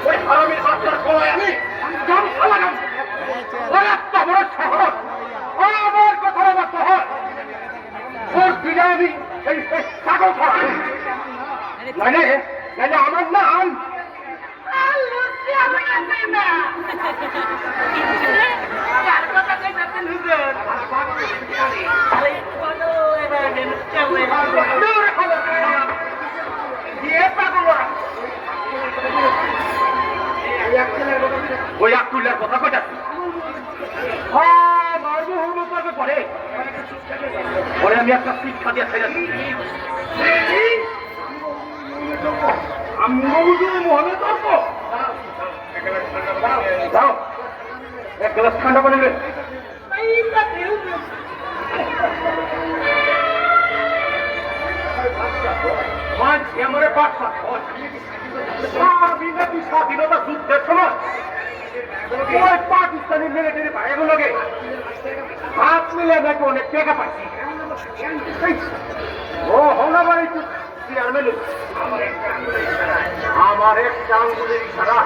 ওই হারামির হাতটার গলায় আমি গামছা লাগাম। ওর একটা বড় শহর, আমার কথা রাখতে হয়। ওর দিনে আমি এই ছাগল ছড়া নাইলে নাইলে আমার নাম ওই আকুল্লার কথা কটাচ্ছি পরে পরে আমি একটা শিক্ষা দিয়ে ছেড়ে আমি মনে করবো যাও এক গ্লাস ঠান্ডা পানি নেবে আমার বাচ্চা স্বাধীনতা যুদ্ধের সময় ওই পাকিস্তানি মিলিটারি ভাইগুলোকে হাত মিলে নাকি অনেক টাকা পাইছি ও হলাবাড়ি চেয়ারম্যান আমার একটা আঙ্গুলের ইশারা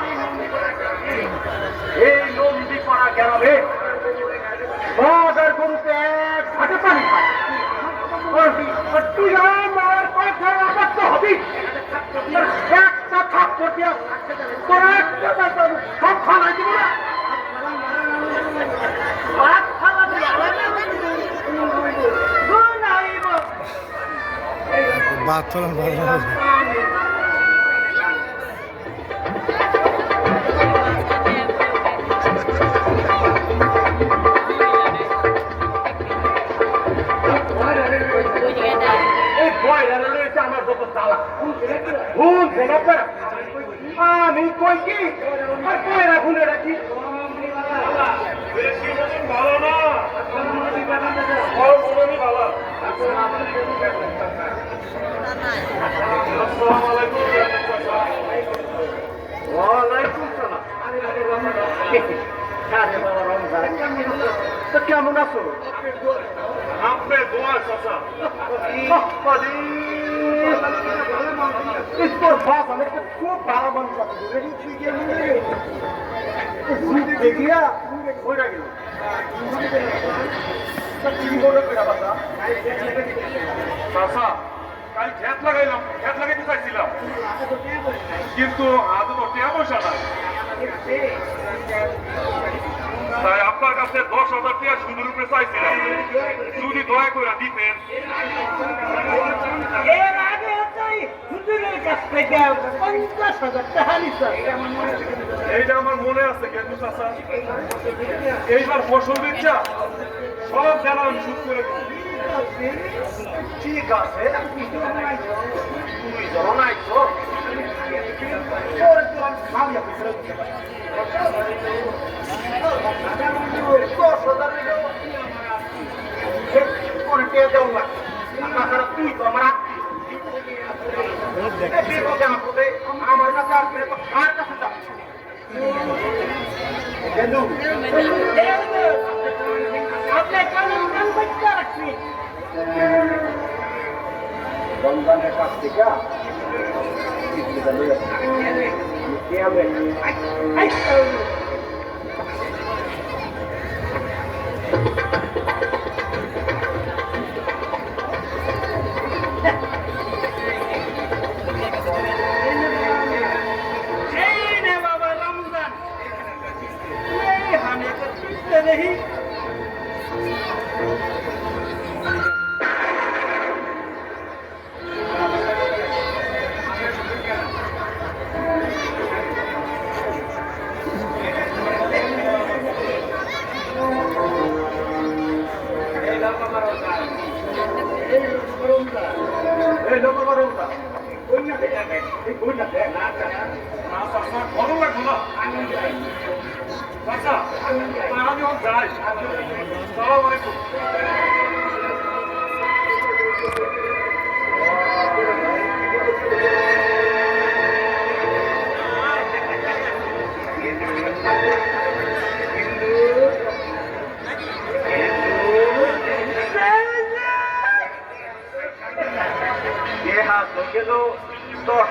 এই নন্দী পাড়া গ্রামে বাজার গরুতে এক ঘাটে পানি খায় তুই আমার কথা রাখতে হবি একটা ছাত্র দিয়া তোর একটা সব খাওয়াই দিব না বাদ চলার ভালো আমি কই কি আর কয়রা ভুলে রাখি ভালো না কেমন আছো আপনার দোয়া চাচা তোর বাপ অনেকটা খুব ভালো মানুষ দেখিয়া চাচা কাল খেত লাগাইলাম খেত লাগাইতে চাইছিলাম কিন্তু আজ তো টিয়া পয়সা নাই তাই আপনার কাছে 10,000 টাকা সুদের উপরে চাইছিলাম যদি দয়া করে দিতেন এইটা আমার মনে আছে কিন্তু চাচা এইবার ফসল দিচ্ছা সব জানা আমি শুট করে ঠিক আছে তুই যখন আইছো তুই তো আমার আমার কাছে আসলে তো কার কাছে যাচ্ছে রমজানের কাছ থেকে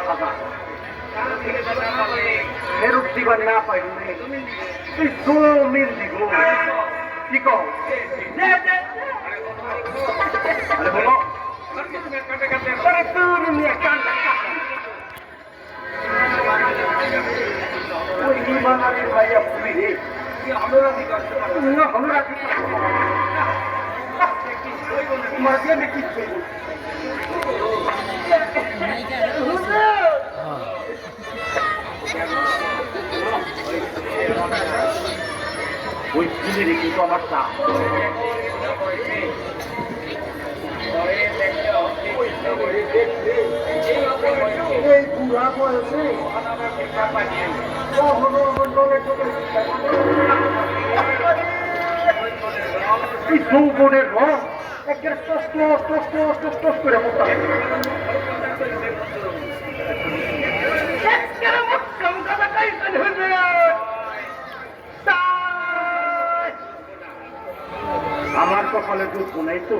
খাজা ফেরত দিবার না পাইলে তুই জমির দিব কি কও আরে বলো আরে তোর নিয়ে কান্না ওই বিমানারে ভাইয়া পুরি রে আমরা মাঝে আমি কিছু ওই ফুলের কিন্তু আমার চা এই বুড়া বয়সে যৌবনের রং একের টস করে মতো আমার কপালে দুঃখ নাই তো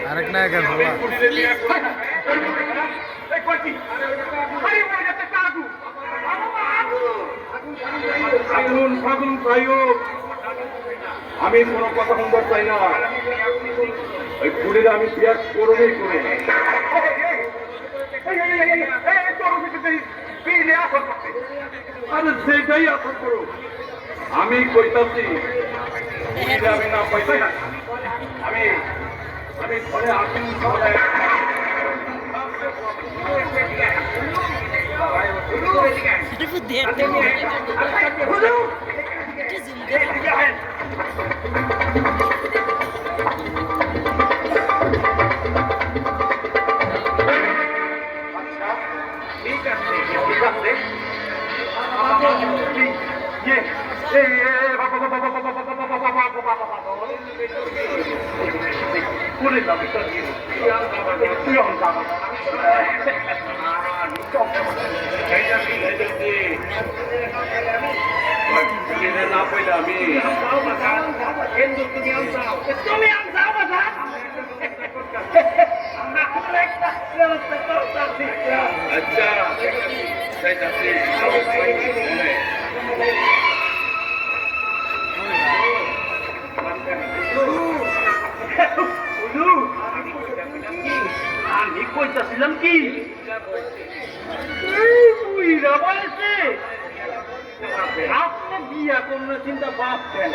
আরেক নাই কেন ফাগুন ভাইও আমি কোনো কথা শুনতে চাই না ওই ফুলের আমি বিয়ার করবেই করে আরে সেটাই আসর করো আমি কইতাছি আমি না পাইতাই না আমি ঘরে আসুন না পাইলে আমি আচ্ছা আমি কইতাছিলাম কি বলেছে আপনি বিয়া করলে চিন্তা ভাবছেন